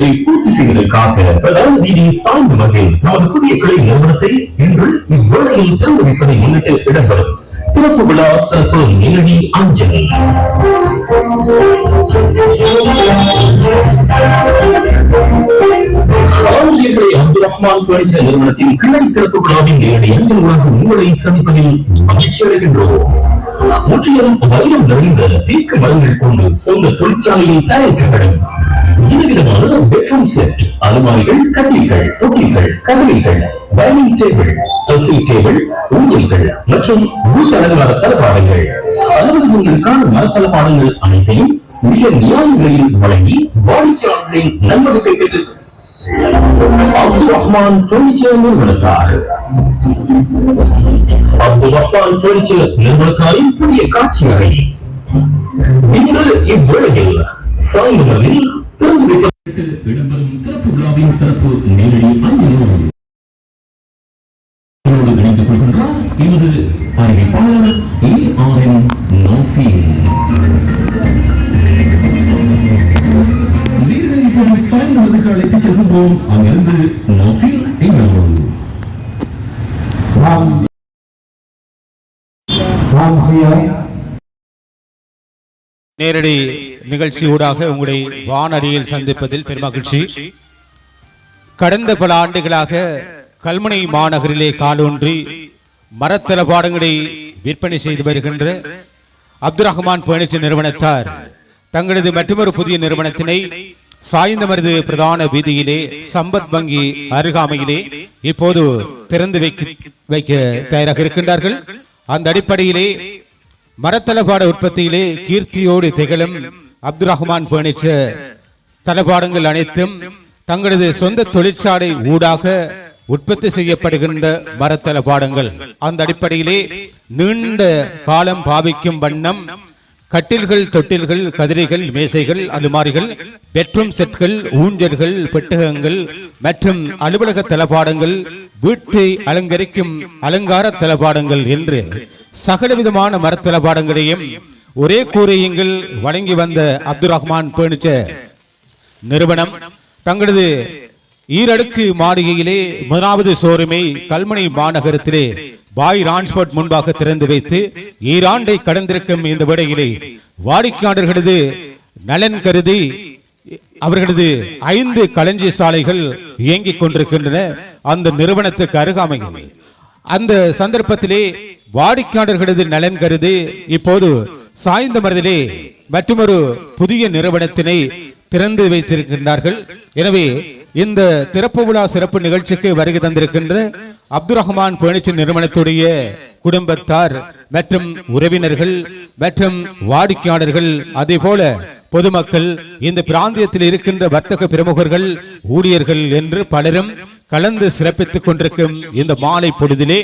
பூர்த்தி செய்வதற்காக அதாவது நீதி சாய்ந்த வகையில் நமது புதிய கிளை நிறுவனத்தை இன்று இவ்வேளையில் திறந்து வைப்பதை முன்னிட்டு இடம்பெறும் திறப்பு விழா சிறப்பு நேரடி அஞ்சலி. அப்துல் ரஹ்மான் பர்னிச்சர் நிறுவனத்தின் கிளை திறப்பு விழாவின் நேரடி அஞ்சல் மூலம் உங்களை சந்திப்பதில் மகிழ்ச்சி அடைகின்றோம். முற்றிலும் வைரம் நிறைந்த தீர்க்க மரங்கள் கொண்டு சொந்த தொழிற்சாலையில் தயாரிக்கப்படும் விதவிதமான பெட்ரூம் செட், அலுமாரிகள், கட்டில்கள், தொட்டில்கள், கதவைகள், டைனிங் டேபிள், டேபிள், ஊஞ்சல்கள் மற்றும் பூசலங்கார தளபாடங்கள், அலுவலகங்களுக்கான மரத்தளபாடங்கள் அனைத்தையும் மிக நியாய விலையில் வழங்கி வாடிக்கையாளர்களின் நன்மதிப்பை பெற்று அப்துல் ரஹ்மான் பர்னிச்சர் நிறுவனத்தார். அப்துல் ரஹ்மான் பர்னிச்சர் நிறுவனத்தாரின் புதிய காட்சி அறை இன்று இவ்வேளையில் சாய்ந்தமரில் திறந்து வைக்கப்பட்டு இடம்பெறும் திறப்பு விழாவின் சிறப்பு நேரடி அஞ்சலோடு இணைந்து கொள்கின்றார் எமது அறிவிப்பாளர் ARN நௌஃபீல். நேரடி இப்போது சாய்ந்தமருக்கு அழைத்துச் செல்கின்றோம். அங்கிருந்து நௌஃபீல் எங்களோடு. நேரடி நிகழ்ச்சியூடாக உங்களை வானொலியில் சந்திப்பதில் பெருமகிழ்ச்சி. கடந்த பல ஆண்டுகளாக கல்முனை மாநகரிலே காலூன்றி மரத்தளபாடங்களை விற்பனை செய்து வருகின்ற அப்துல் ரஹ்மான் பர்னிச்சர் நிறுவனத்தார் தங்களது மற்றொரு புதிய நிறுவனத்தினை சாய்ந்தமருது பிரதான வீதியிலே சம்பத் வங்கி அருகாமையிலே இப்போது திறந்து வைக்க தயாராக இருக்கின்றார்கள். அந்த அடிப்படையிலே மரத்தளபாட உற்பத்தியிலே கீர்த்தியோடு திகழும் அப்துல் ரஹ்மான் பர்னிச்சர் தளபாடங்கள் அனைத்தும் தங்களது சொந்த தொழிற்சாலை ஊடாக உற்பத்தி செய்யப்படுகின்ற மரத்தளபாடங்கள். அந்த அடிப்படையிலே நீண்ட காலம் பாவிக்கும் வண்ணம் கட்டில்கள், தொட்டில்கள், கதிரைகள், மேசைகள், அலுமாரிகள், பெட்ரூம் செட்கள், ஊஞ்சல்கள், பெட்டகங்கள் மற்றும் அலுவலக தளபாடங்கள், வீட்டை அலங்கரிக்கும் அலங்கார தளபாடங்கள் என்று சகலவிதமான மரத்தளபாடங்களையும் ஒரே கூரையங்கள் வழங்கி வந்த அப்துல் ரஹ்மான் பர்னிச்சர் நிறுவனம் தங்களது ஈரடுக்கு மாளிகையிலே முதலாவது ஷோரூமை கல்முனை மாநகரத்திலே பாய் டிரான்ஸ்போர்ட் முன்பாக திறந்து வைத்து ஈராண்டை கடந்திருக்கும் இந்த வேளையிலே வாடிக்கையாளர்களது நலன் கருதி அவர்களது 5 களஞ்சிய சாலைகள் இயங்கிக் கொண்டிருக்கின்றன. அந்த நிறுவனத்துக்கு அருகாமையில் அந்த சந்தர்ப்பத்திலே வாடிக்கையாளர்களது நலன் கருதி இப்போது சாய்ந்தமருதிலே மற்றொரு புதிய நிறுவனத்தினை திறந்து வைத்திருக்கின்றார்கள். எனவே இந்த திறப்பு விழா சிறப்பு நிகழ்ச்சிக்கு வருகை தந்திருக்கின்ற அப்துல் ரஹ்மான் பர்னிச்சர் நிறுவனத்துடைய குடும்பத்தார் மற்றும் உறவினர்கள் மற்றும் வாடிக்கையாளர்கள், அதே போல பொதுமக்கள், இந்த பிராந்தியத்தில் இருக்கின்ற வர்த்தக பிரமுகர்கள், ஊழியர்கள் என்று பலரும் கலந்து சிறப்பித்துக் கொண்டிருக்கும் இந்த மாலை பொழுதிலே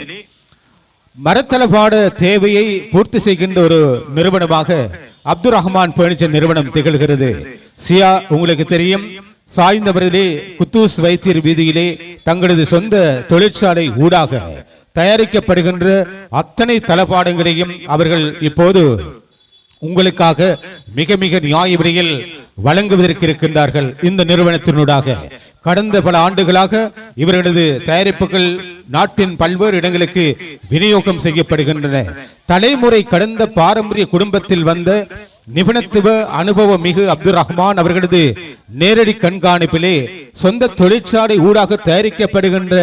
மரத்தளபாட தேவையை பூர்த்தி செய்கின்ற ஒரு நிறுவனமாக அப்துல் ரஹ்மான் பர்னிச்சர் நிறுவனம் திகழ்கிறது. சியா உங்களுக்கு தெரியும், சாய்ந்தமரிலே குத்தூஸ் வைத்தியர் வீதியிலே தங்களது சொந்த தொழிற்சாலை ஊடாக தயாரிக்கப்படுகின்ற அத்தனை தளபாடங்களையும் அவர்கள் இப்போது உங்களுக்காக மிக மிக நியாய விலையில் வழங்குவதற்கு இருக்கின்றார்கள். இந்த நிறுவனத்தினூடாக கடந்த பல ஆண்டுகளாக இவர்களது தயாரிப்புகள் நாட்டின் பல்வேறு இடங்களுக்கு விநியோகம் செய்யப்படுகின்றன. தலைமுறை கடந்த பாரம்பரிய குடும்பத்தில் வந்த நிபுணத்துவ அனுபவம் மிகு அப்துல் ரஹ்மான் அவர்களது நேரடி கண்காணிப்பிலே சொந்த தொழிற்சாலை ஊடாக தயாரிக்கப்படுகின்ற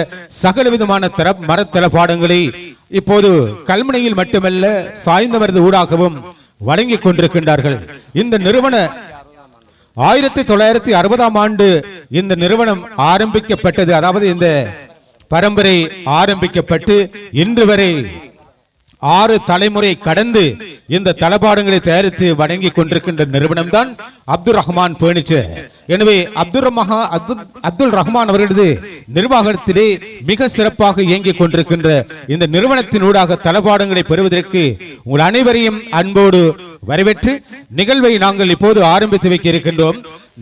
சகலவிதமான மரத்தளபாடங்களை இப்போது கல்முனையில் மட்டுமல்ல சாய்ந்தமருது ஊடாகவும் வழங்கிக் கொண்டிருக்கின்றார்கள். இந்த நிறுவன 1960ஆம் ஆண்டு இந்த நிறுவனம் ஆரம்பிக்கப்பட்டது. அதாவது இந்த பரம்பரை ஆரம்பிக்கப்பட்டு இன்று வரை 6 தலைமுறை கடந்து இந்த தளபாடங்களை தயாரித்து வழங்கி கொண்டிருக்கின்ற நிறுவனம் தான் அப்துல் ரஹ்மான் பர்னிச்சர். எனவே அப்துல் ரஹ்மான் அவர்களது நிர்வாகத்திலே மிக சிறப்பாக இயங்கிக் கொண்டிருக்கின்ற இந்த நிறுவனத்தின் ஊடாக தளபாடங்களை பெறுவதற்கு உங்கள் அனைவரையும் அன்போடு வரவேற்று நிகழ்வை நாங்கள் இப்போது ஆரம்பித்து வைக்க இருக்கின்றோம்.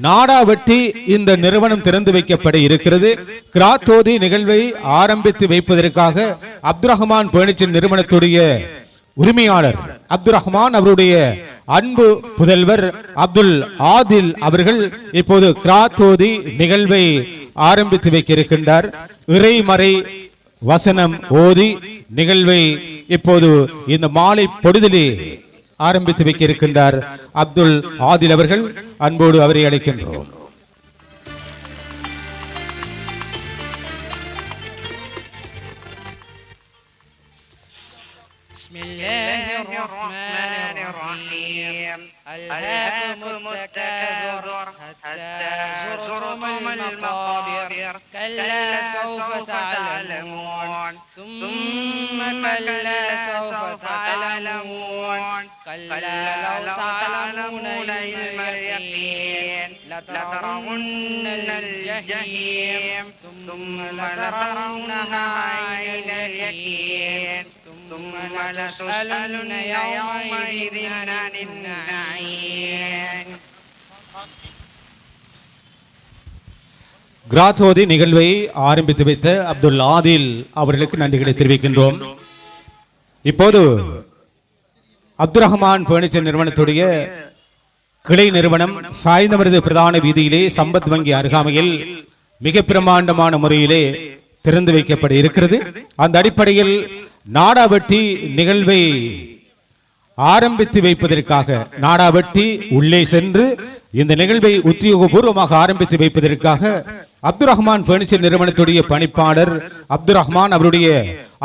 நாடாவட்டி இந்த நிறுவனம் திறந்து வைக்கப்பட இருக்கிறது. கிராத்தோதி நிகழ்வை ஆரம்பித்து வைப்பதற்காக அப்துல் ரஹ்மான் பர்னிச்சர் நிறுவனத்துடைய உரிமையாளர் அப்துல் ரஹ்மான் அவருடைய அன்பு புதல்வர் அப்துல் ஆதில் அவர்கள் இப்போது கிராத்தோதி நிகழ்வை ஆரம்பித்து வைக்க இருக்கின்றார். இறைமறை வசனம் ஓதி நிகழ்வை இப்போது இந்த மாலை பொழுதிலே ஆரம்பித்து வைக்க இருக்கின்றார் அப்துல் ஆதில் அவர்கள். அன்போடு அவரை அழைக்கின்றோம். ألهاكم التكاثر حتى زرتم المقابر كلا سوف تعلمون ثم كلا سوف تعلمون كلا لو تعلمون علم اليقين لترون الجحيم ثم لترونها عين اليقين ثم لتسألن يومئذ عن النعيم. கிராத்தோதி நிகழ்வை ஆரம்பித்து வைத்த அப்துல் ஆதில் அவர்களுக்கு நன்றிகளை தெரிவிக்கின்றோம். இப்போது அப்துல் ரஹ்மான் பர்னிச்சர் நிறுவனத்துடைய கிளை நிறுவனம் சாய்ந்தமருது பிரதான வீதியிலே சம்பத் வங்கி அருகாமையில் மிக பிரமாண்டமான முறையிலே திறந்து வைக்கப்பட இருக்கிறது. அந்த அடிப்படையில் நாடாவட்டி நிகழ்வை ஆரம்பித்து வைப்பதற்காக நாடாவட்டி உள்ளே சென்று இந்த நிகழ்வை உத்தியோகபூர்வமாக ஆரம்பித்து வைப்பதற்காக அப்துல் ரஹ்மான் பர்னிச்சர் நிறுவனத்துடைய பணிப்பாளர் அப்துல் ரஹ்மான் அவருடைய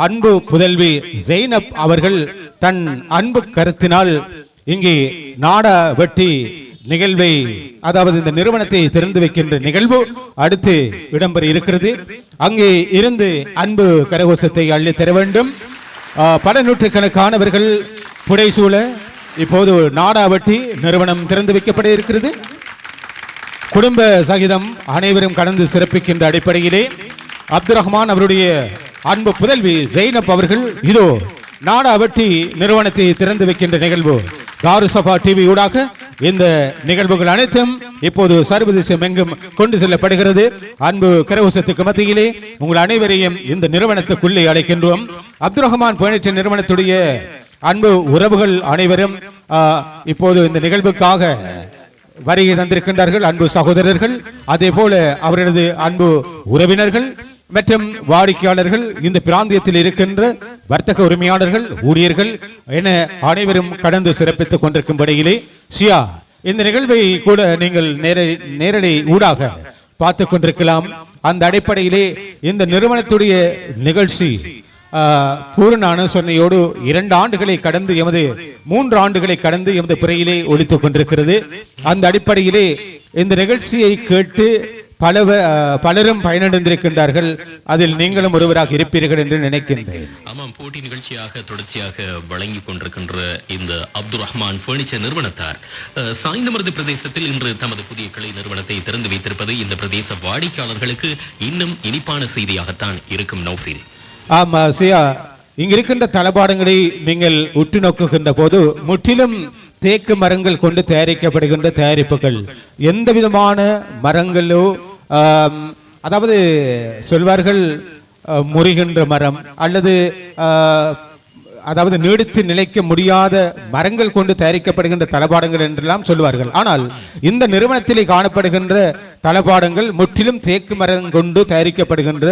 அன்பு புதல்வி ஜெய்னப் அவர்கள் தன் அன்பு கருத்தினால் இங்கே நாடாவட்டி நிகழ்வை அதாவது இந்த நிறுவனத்தை திறந்து வைக்கின்ற நிகழ்வு அடுத்து இடம்பெற இருக்கிறது. அங்கே இருந்து அன்பு கரகோஷத்தை அள்ளி தர வேண்டும். பல நூற்றுக்கணக்கானவர்கள் புடைசூழ இப்போது நாடாவட்டி நிறுவனம் திறந்து வைக்கப்பட இருக்கிறது. குடும்ப சகிதம் அனைவரும் கடந்து சிறப்பிக்கின்ற அடிப்படையிலே அப்துல் ரஹ்மான் அவருடைய அன்பு புதல்வி ஜெய்னப் அவர்கள் இதோ நாடாவட்டி நிறுவனத்தை திறந்து வைக்கின்ற நிகழ்வு தாருசபா டிவி ஊடாக இந்த நிகழ்வுகள் அனைத்தும் இப்போது சர்வதேசம் எங்கும் கொண்டு செல்லப்படுகிறது. அன்பு கரகோஷத்துக்கு மத்தியிலே உங்கள் அனைவரையும் இந்த நிறுவனத்துக்குள்ளே அழைக்கின்றோம். அப்துல் ரஹ்மான் பர்னிச்சர் நிறுவனத்துடைய அன்பு உறவுகள் அனைவரும் இப்போது இந்த நிகழ்வுக்காக வருகை தந்திருக்கின்றார்கள். அன்பு சகோதரர்கள், அதே போல அவரது அன்பு உறவினர்கள் மற்றும் வாடிக்கையாளர்கள், இந்த பிராந்தியத்தில் இருக்கின்ற வர்த்தக உரிமையாளர்கள், ஊழியர்கள் என அனைவரும் கடந்து சிறப்பித்துக் கொண்டிருக்கும்படியிலே ஷியா இந்த நிகழ்வை கூட நீங்கள் நேரடி ஊடாக பார்த்து கொண்டிருக்கலாம். அந்த அடிப்படையிலே இந்த நிறுவனத்துடைய நிகழ்ச்சி பூரண அனுசரணையோடு 2 ஆண்டுகளை கடந்து 3 ஆண்டுகளை கடந்து எமது பிறையிலே ஒலித்துக் கொண்டிருக்கிறது. அந்த அடிப்படையிலே இந்த நிகழ்ச்சியை கேட்டு பலரும் பயனடைந்திருக்கின்றார்கள். அதில் நீங்களும் ஒருவராக இருப்பீர்கள் என்று நினைக்கின்றேன். ஆமாம், போட்டி நிகழ்ச்சியாக தொடர்ச்சியாக வழங்கி கொண்டிருக்கின்ற இந்த அப்துல் ரஹ்மான் பர்னிச்சர் நிறுவனத்தார் சாய்ந்தமருது பிரதேசத்தில் இன்று தமது புதிய கிளை நிறுவனத்தை திறந்து வைத்திருப்பது இந்த பிரதேச வாடிக்கையாளர்களுக்கு இன்னும் இனிப்பான செய்தியாகத்தான் இருக்கும். நௌஃபில், ஆமா சியா, இங்க இருக்கின்ற தளபாடங்களை நீங்கள் உற்று நோக்குகின்ற போது முற்றிலும் தேக்கு மரங்கள் கொண்டு தயாரிக்கப்படுகின்ற தயாரிப்புகள், எந்த விதமான மரங்களோ அதாவது சொல்வார்கள் முறிகின்ற மரம் அல்லது அதாவது நீடித்து நிலைக்க முடியாத மரங்கள் கொண்டு தயாரிக்கப்படுகின்ற தளபாடங்கள் என்றெல்லாம் சொல்வார்கள். ஆனால் இந்த நிறுவனத்திலே காணப்படுகின்ற தளபாடங்கள் முற்றிலும் தேக்கு மரம் கொண்டு தயாரிக்கப்படுகின்ற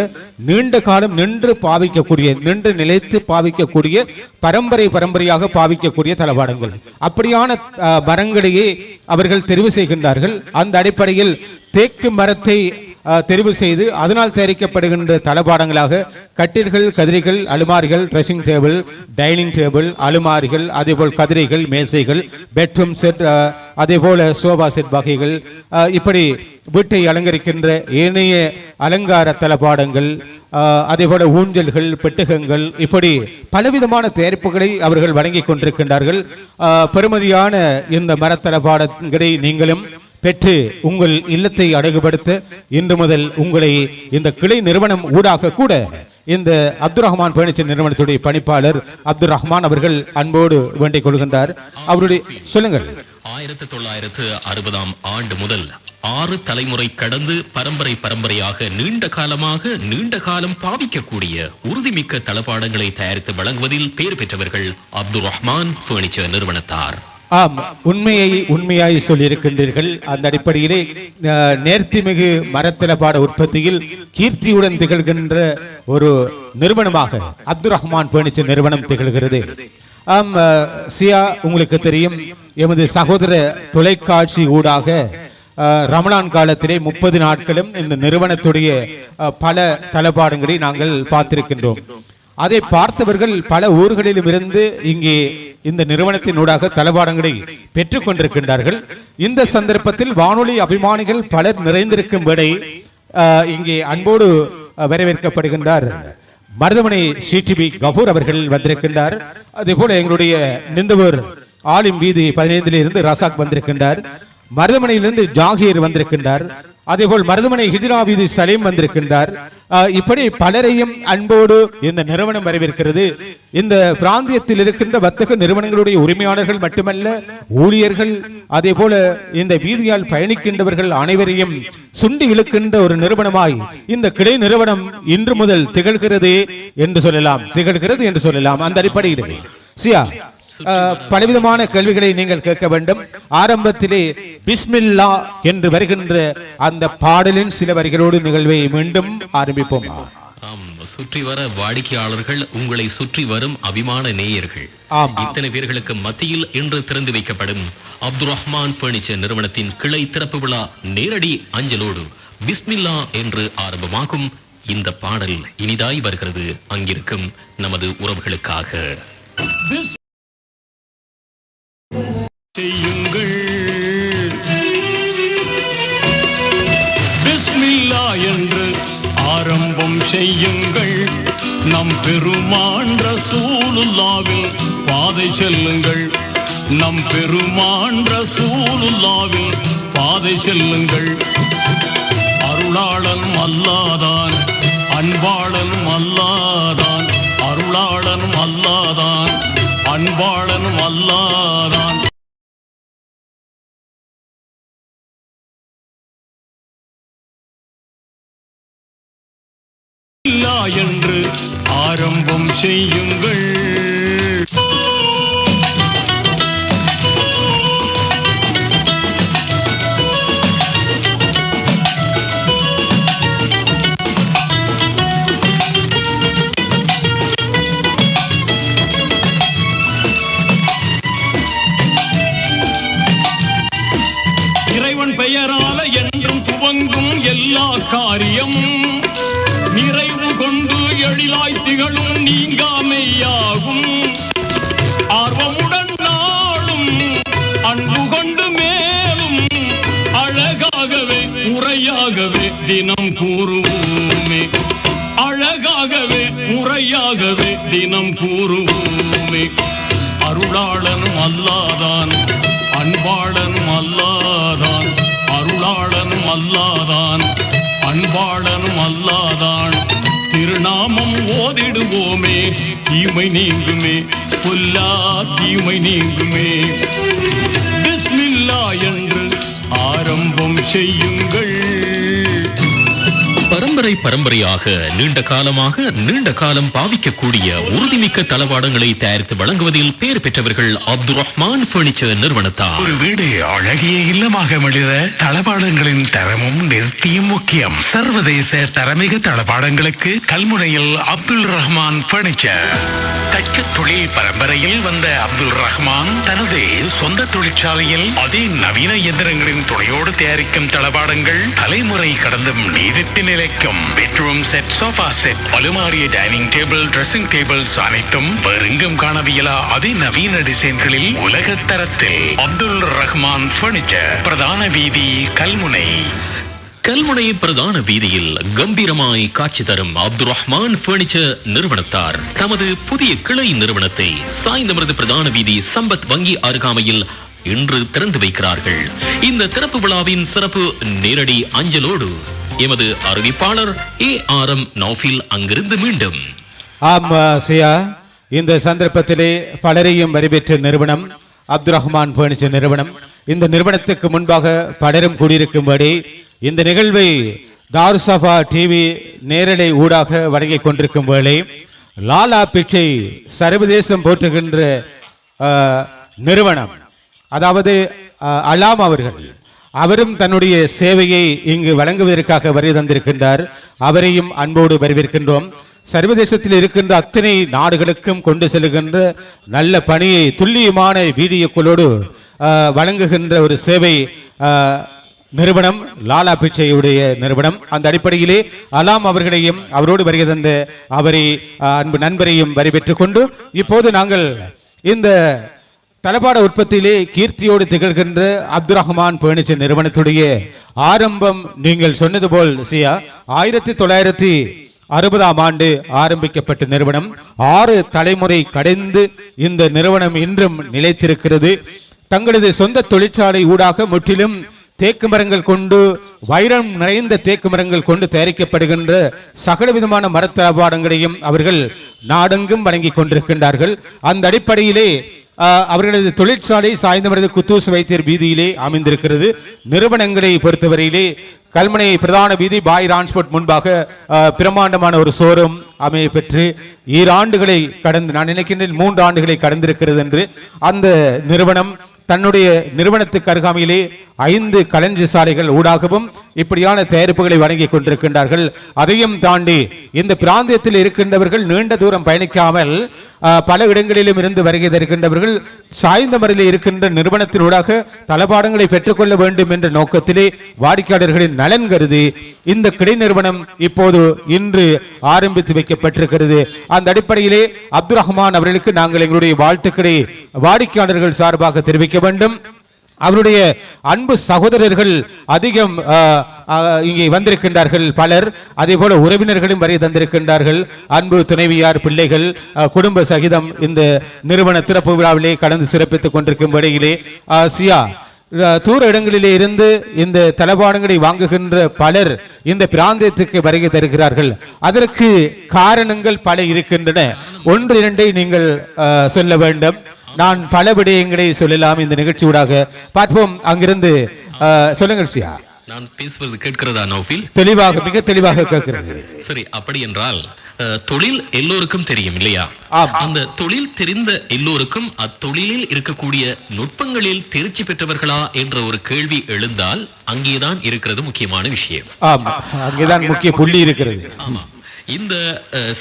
நீண்ட காலம் நின்று பாவிக்கக்கூடிய, நின்று நிலைத்து பாவிக்கக்கூடிய, பரம்பரையாக பாவிக்கக்கூடிய தளபாடங்கள். அப்படியான மரங்களையே அவர்கள் தெரிவு செய்கின்றார்கள். அந்த அடிப்படையில் தேக்கு மரத்தை தெரிவு செய்து அதனால் தயாரிக்கப்படுகின்ற தளபாடங்களாக கட்டில்கள், கதிரைகள், அலுமாரிகள், ட்ரெஸ்ஸிங் டேபிள், டைனிங் டேபிள், அலுமாரிகள், அதேபோல் கதிரைகள், மேசைகள், பெட்ரூம் செட், அதேபோல சோபா செட் வகைகள், இப்படி வீட்டை அலங்கரிக்கின்ற ஏனைய அலங்கார தளபாடங்கள், அதேபோல ஊஞ்சல்கள், பெட்டகங்கள், இப்படி பலவிதமான தயாரிப்புகளை அவர்கள் வழங்கி கொண்டிருக்கின்றார்கள். பெருமதியான இந்த மரத்தளபாடங்களை நீங்களும் பெற்று உங்கள் இல்லத்தை அழகுபடுத்த இன்று முதல் உங்களை இந்த கிளை நிறுவனம் ஊடாக கூட இந்த அப்துல் ரஹ்மான் பர்னிச்சர் நிறுவனத்துடைய பணிப்பாளர் அப்துல் ரஹ்மான் அவர்கள் அன்போடு வேண்டிக் கொள்கின்றார். அவருடைய சொல்லுங்கள். 1960 ஆண்டு முதல் 6 தலைமுறை கடந்து பரம்பரையாக நீண்ட காலம் பாவிக்கக்கூடிய உறுதிமிக்க தளபாடங்களை தயாரித்து வழங்குவதில் பெயர் பெற்றவர்கள் அப்துல் ரஹ்மான் பர்னிச்சர் நிறுவனத்தார். ஆம், உண்மையாய் சொல்லியிருக்கின்றீர்கள். அந்த அடிப்படையிலே நேர்த்திமிகு மரத்தளபாட உற்பத்தியில் கீர்த்தியுடன் திகழ்கின்ற ஒரு நிறுவனமாக அப்துல் ரஹ்மான் பர்னிச்சர் நிறுவனம் திகழ்கிறது. ஆம் சியா, உங்களுக்கு தெரியும், எமது சகோதர தொலைக்காட்சி ஊடாக ரமலான் காலத்திலே 30 நாட்களும் இந்த நிறுவனத்துடைய பல தளபாடங்களை நாங்கள் பார்த்திருக்கின்றோம். அதை பார்த்தவர்கள் பல ஊர்களிலும் இருந்து இங்கே இந்த நிறுவனத்தினூடாக தளபாடங்களை பெற்றுக் கொண்டிருக்கின்றார்கள். இந்த சந்தர்ப்பத்தில் வானொலி அபிமானிகள் பலர் நிறைந்திருக்கும் வேளை இங்கே அன்போடு வரவேற்கப்படுகின்றார் மருதமனை சிடிபி கஃபூர் அவர்கள் வந்திருக்கின்றார். அதே போல எங்களுடைய நிந்தவூர் ஆலிம் வீதி 15 இருந்து ரசாக் வந்திருக்கின்றார். மருதமனையிலிருந்து ஜாகீர் வந்திருக்கின்றார். அதேபோல் மருதமனை ஹிஜ்ரா வீதி சலீம் வந்திருக்கின்றார். இப்படி பலரையும் அன்போடு இந்த நிறுவனம் வரவேற்கிறது. இந்த பிராந்தியத்தில் இருக்கின்ற வர்த்தக நிறுவனங்களுடைய உரிமையாளர்கள் மட்டுமல்ல, ஊழியர்கள், அதே போல இந்த வீதியால் பயணிக்கின்றவர்கள் அனைவரையும் சுண்டி இழுக்கின்ற ஒரு நிறுவனமாய் இந்த கிளை நிறுவனம் இன்று முதல் திகழ்கிறது என்று சொல்லலாம். அந்த அடிப்படையில் சியா, பலவிதமான கேள்விகளை நீங்கள் கேட்க வேண்டும். ஆரம்பத்திலே பிஸ்மில்லா என்று வருகின்ற அந்த பாடலின் சில வரிகளோடு நிகழ்வை மீண்டும் ஆரம்பிப்போம். சுற்றி வர வாடிக்கையாளர்கள், உங்களை சுற்றி வரும் அபிமான நேயர்கள், இத்தனை பேர்களுக்கு மத்தியில் இன்று திறந்து வைக்கப்படும் அப்துல் ரஹ்மான் பர்னிச்சர் நிறுவனத்தின் கிளை திறப்பு விழா நேரடி அஞ்சலோடு பிஸ்மில்லா என்று ஆரம்பமாகும் இந்த பாடல் இனிதாய் வருகிறது அங்கிருக்கும் நமது உறவுகளுக்காக. செய்யுங்கள் பிஸ்மில்லா என்று ஆரம்பம் செய்யுங்கள். நம் பெருமான் ரசூலுல்லாஹ்வின் பாதை செல்லுங்கள். நம் பெருமான் ரசூலுல்லாஹ்வின் பாதை செல்லுங்கள். அருளாளன் அல்லாதான், அன்பாளன் அல்லாதான், அருளாளன் அல்லாதான், அன்பாளன் அல்லாதான். என்று ஆரம்பம் செய்யுங்கள். இறைவன் பெயரால என்றும் துவங்கும் எல்லா காரியமும் நிறைவு கொண்டு எழிலாய் திகழும் நீங்காமையாகும். ஆர்வமுடன் நாளும் அன்பு கொண்டு மேலும் அழகாகவே முறையாகவே தினம் கூறுவோமே. அழகாகவே முறையாகவே தினம் கூறுவோமே. அருளாளனும் அல்லாதான், அன்பாளனும் அல்லாதான், அருளாளனும் அல்லாதான், அன்பாளனும் அல்லாதான். திருநாமம் ஓதிடுவோமே, தீமை நீங்குமே, பொல்லா தீமை நீங்குமே. பிஸ்மில்லா என்று ஆரம்பம் செய்யுங்கள். பரம்பரையாக நீண்ட காலம் பாவிக்கக்கூடிய உறுதிமிக்க தளவாடங்களை தயாரித்து வழங்குவதில் பெயர் பெற்றவர்கள் அப்துல் ரஹ்மான் பர்னிச்சர் நிறுவனத்தார். ஒரு வீடு அழகிய இல்லமாக மனித தளபாடங்களின் தரமும் நிறுத்தியும் முக்கியம். சர்வதேச தரமிகு தளபாடங்களுக்கு கல்முனையில் அப்துல் ரஹ்மான் பர்னிச்சர். தச்சு தொழில் பரம்பரையில் வந்த அப்துல் ரஹ்மான் தனது சொந்த தொழிற்சாலையில் அதிநவீன இயந்திரங்களின் துணையோடு தயாரிக்கும் தளபாடங்கள் தலைமுறை கடந்தும் நீடித்து நிலைக்கும். பெட்ரூம் செட், சோஃபா செட், அலுமாரிய டைனிங் டேபிள், ட்ரெஸ்ஸிங் டேபிள்ஸ் அனைத்தும் வேறெங்கும் காணவியலா அதிநவீன டிசைன்களில் உலக தரத்தில். அப்துல் ரஹ்மான் பர்னிச்சர், பிரதான வீதி, கல்முனை. கல்முனை பிரதான வீதியில் கம்பீரமாய் காட்சி தரும் அப்துல் ரஹ்மான் பர்னிச்சர் நிறுவனத்தார் தமது புதிய கிளை நிறுவனத்தை சாய்ந்தமருது பிரதான வீதி சம்பத் வங்கி அருகாமையில் இன்று திறந்து வைக்கிறார்கள். இந்த திறப்பு விழாவின் சிறப்பு நேரடி அஞ்சலோடு எமது அறிவிப்பாளர் ARM நௌஃபில் அங்கிருந்து மீண்டும். இந்த சந்தர்ப்பத்திலே பலரையும் வரவேற்ற நிறுவனம் அப்துல் ரஹ்மான் பர்னிச்சர் நிறுவனம். இந்த நிறுவனத்துக்கு முன்பாக பலரும் கூடியிருக்கும்படி இந்த நிகழ்வை தாருசபா டிவி நேரலை ஊடாக வழங்கிக் கொண்டிருக்கும் வேளை லாலா பிச்சை சர்வதேசம் போற்றுகின்ற நிறுவனம் அதாவது அலாம் அவர்கள், அவரும் தன்னுடைய சேவையை இங்கு வழங்குவதற்காக வருகை தந்திருக்கின்றார். அவரையும் அன்போடு வரவேற்கின்றோம். சர்வதேசத்தில் இருக்கின்ற அத்தனை நாடுகளுக்கும் கொண்டு செல்கின்ற நல்ல பணியை துல்லியமான வீடியோக்களோடு வழங்குகின்ற ஒரு சேவை நிறுவனம் லாலா பிச்சையுடைய நிறுவனம். அந்த அடிப்படையிலே அலாம் அவர்களையும் அவரோடு வருகை தந்த அவரை அன்பு நண்பரையும் வரவேற்றுக் கொண்டு இப்போது நாங்கள் இந்த தளபாட உற்பத்தியிலே கீர்த்தியோடு திகழ்கின்ற அப்துல் ரஹ்மான் பர்னிச்சர் நிறுவனத்துடைய ஆரம்பம் நீங்கள் சொன்னது போல் சியா 1960ஆம் ஆண்டு ஆரம்பிக்கப்பட்ட நிறுவனம் 6 தலைமுறை கடந்து இந்த நிறுவனம் இன்றும் நிலைத்திருக்கிறது. தங்களது சொந்த தொழிற்சாலை ஊடாக முற்றிலும் தேக்கு மரங்கள் கொண்டு வைரம் நிறைந்த தேக்கு மரங்கள் கொண்டு தயாரிக்கப்படுகின்ற சகல விதமான மரத்தளபாடங்களையும் அவர்கள் நாடெங்கும் வழங்கி கொண்டிருக்கின்றார்கள். அந்த அடிப்படையிலே அவர்களது தொழிற்சாலை சாய்ந்தமரது குத்தூஸ் வைத்தியர் வீதியிலே அமைந்திருக்கிறது. நிறுவனங்களை பொறுத்தவரையிலே கல்முனை பிரதான வீதி பாய் டிரான்ஸ்போர்ட் முன்பாக பிரமாண்டமான ஒரு ஷோரூம் அமைய பெற்று 2 ஆண்டுகளை கடந்து, நான் நினைக்கின்றேன் 3 ஆண்டுகளை கடந்திருக்கிறது என்று. அந்த நிறுவனம் தன்னுடைய நிறுவனத்துக்கு அருகாமையிலே 5 களஞ்சி சாலைகள் ஊடாகவும் இப்படியான தயாரிப்புகளை வழங்கி கொண்டிருக்கின்றார்கள். அதையும் தாண்டி இந்த பிராந்தியத்தில் இருக்கின்றவர்கள் நீண்ட தூரம் பயணிக்காமல் பல இடங்களிலும் இருந்து வருகை தருகின்றவர்கள் சாய்ந்த மரிலே இருக்கின்ற நிறுவனத்தினூடாக தளபாடங்களை பெற்றுக்கொள்ள வேண்டும் என்ற நோக்கத்திலே வாடிக்கையாளர்களின் நலன் கருதி இந்த கிடை நிறுவனம் இப்போது இன்று ஆரம்பித்து வைக்கப்பட்டிருக்கிறது. அந்த அடிப்படையிலே அப்துல் ரஹ்மான் அவர்களுக்கு நாங்கள் எங்களுடைய வாழ்த்துக்களை வாடிக்கையாளர்கள் சார்பாக தெரிவிக்க வேண்டும். அவருடைய அன்பு சகோதரர்கள் அதிகம் இங்கே வந்திருக்கின்றார்கள் பலர். அதே போல உறவினர்களும் வரை தந்திருக்கின்றார்கள். அன்பு துணைவியார், பிள்ளைகள் குடும்ப சகிதம் இந்த நிறுவன திறப்பு விழாவிலே கடந்து சிறப்பித்துக் கொண்டிருக்கும் வேளையிலே சியா தூர இடங்களிலே இருந்து இந்த தளபாடங்களை வாங்குகின்ற பலர் இந்த பிராந்தியத்துக்கு வருகை தருகிறார்கள். அதற்கு காரணங்கள் பல இருக்கின்றன. 1-2 நீங்கள் சொல்ல வேண்டும். நான் பல விடயங்களை சொல்லலாம் இந்த நிகழ்ச்சியூடாக. பார்ப்போம். அங்கிருந்து சொல்லுங்கள் சியா. நான் பேசுவது கேட்கிறதா நௌஃபில்? தெளிவாக, மிக தெளிவாக கேட்கிறது. சரி, அப்படி என்றால் தொழில் எல்லோருக்கும் தெரியும் இல்லையா? அந்த தொழில் தெரிந்த எல்லோருக்கும் அத்தொழிலில் இருக்கக்கூடிய நுட்பங்களில் தேர்ச்சி பெற்றவர்களா என்ற ஒரு கேள்வி எழுந்தால் அங்கேதான் இருக்கிறது முக்கியமான விஷயம். அங்கேதான் முக்கிய புள்ளி இருக்கிறது. ஆமா, இந்த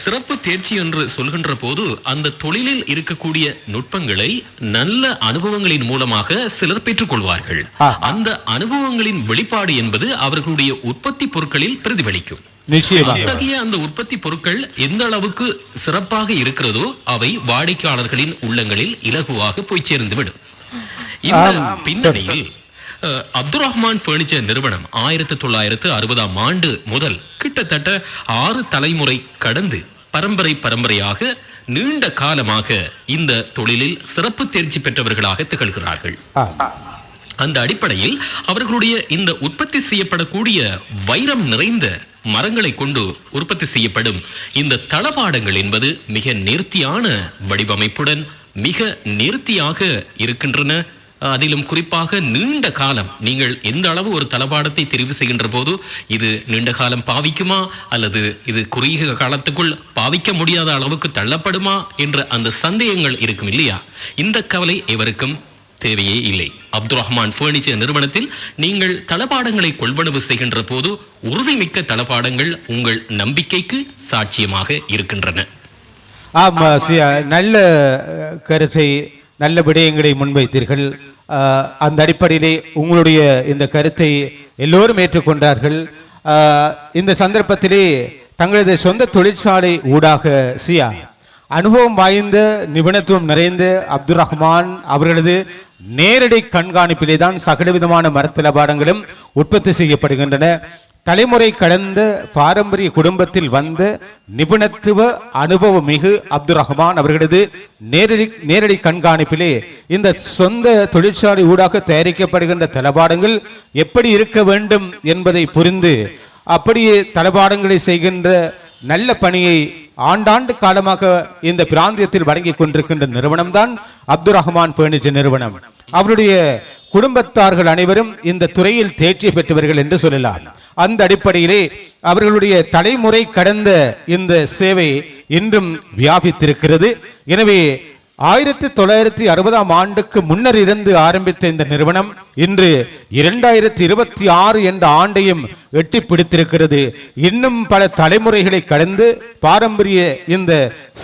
சிறப்பு தேர்ச்சி என்று சொல்கின்ற போது அந்த தொழிலில் இருக்கக்கூடிய நுட்பங்களை நல்ல அனுபவங்களின் மூலமாக சிலர் பெற்றுக் கொள்வார்கள். அந்த அனுபவங்களின் வெளிப்பாடு என்பது அவர்களுடைய உற்பத்தி பொருட்களில் பிரதிபலிக்கும். அத்தகைய அந்த உற்பத்தி பொருட்கள் எந்த அளவுக்கு சிறப்பாக இருக்கிறதோ அவை வாடிக்கையாளர்களின் உள்ளங்களில் இலகுவாக போய் சேர்ந்துவிடும். இந்த பின்னணியில் அப்துல் ரஹ்மான் பர்னிச்சர் நிறுவனம் 1960ஆம் ஆண்டு முதல் கிட்டத்தட்ட 6 தலைமுறை கடந்து பரம்பரையாக நீண்ட காலமாக இந்த தொழிலில் சிறப்பு தேர்ச்சி பெற்றவர்களாக திகழ்கிறார்கள். அந்த அடிப்படையில் அவர்களுடைய இந்த உற்பத்தி செய்யப்படக்கூடிய வைரம் நிறைந்த மரங்களை கொண்டு உற்பத்தி செய்யப்படும் இந்த தளபாடங்கள் என்பது மிக நேர்த்தியான வடிவமைப்புடன் மிக நேர்த்தியாக இருக்கின்றன. அதிலும் குறிப்பாக நீண்ட காலம் நீங்கள் எந்த அளவு ஒரு தளபாடத்தை தெரிவு செய்கின்ற போது இது நீண்ட காலம் பாவிக்குமா அல்லது இது குறுகிய காலத்துக்குள் பாவிக்க முடியாத அளவுக்கு தள்ளப்படுமா என்ற அந்த சந்தேகங்கள் இருக்கும் இல்லையா? இந்த கவலை எவருக்கும் தேவையே இல்லை. அப்துல் ரஹ்மான் பர்னிச்சர் நிறுவனத்தில் நீங்கள் தளபாடங்களை கொள்வனவு செய்கின்ற போது உறுதிமிக்க தளபாடங்கள் உங்கள் நம்பிக்கைக்கு சாட்சியமாக இருக்கின்றன. ஆமா, நல்ல கருத்தை, நல்ல விடயங்களை முன்வைத்தீர்கள். அந்த அடிப்படையிலே உங்களுடைய இந்த கருத்தை எல்லோரும் ஏற்றுக்கொண்டார்கள். இந்த சந்தர்ப்பத்திலே தங்களது சொந்த தொழிற்சாலை ஊடாக சியா அனுபவம் வாய்ந்த நிபுணத்துவம் நிறைந்த அப்துல் ரஹ்மான் அவர்களது நேரடி கண்காணிப்பிலே தான் சகலவிதமான மரத்தளபாடங்களும் உற்பத்தி செய்யப்படுகின்றன. தலைமுறை கடந்த பாரம்பரிய குடும்பத்தில் வந்த நிபுணத்துவ அனுபவம் மிகு அப்துல் ரஹ்மான் அவர்களது நேரடி கண்காணிப்பிலே இந்த சொந்த தொழிற்சாலை ஊடாக தயாரிக்கப்படுகின்ற தளபாடங்கள் எப்படி இருக்க வேண்டும் என்பதை புரிந்து அப்படியே தளபாடங்களை செய்கின்ற நல்ல பணியை ஆண்டாண்டு காலமாக இந்த பிராந்தியத்தில் வழங்கி கொண்டிருக்கின்ற நிறுவனம் தான் அப்துல் ரஹ்மான் பர்னிச்சர் நிறுவனம். அவருடைய குடும்பத்தார்கள் அனைவரும் இந்த துறையில் தேர்ச்சி பெற்றவர்கள் என்று சொல்லலாம். அந்த அடிப்படையிலே அவர்களுடைய தலைமுறை கடந்த இந்த சேவை இன்றும் வியாபித்திருக்கிறது. எனவே 1960ஆம் ஆண்டுக்கு முன்னர் இருந்து ஆரம்பித்த இந்த நிறுவனம் இன்று 2026 என்ற ஆண்டையும் எட்டி பிடித்திருக்கிறது. இன்னும் பல தலைமுறைகளை கடந்து பாரம்பரிய இந்த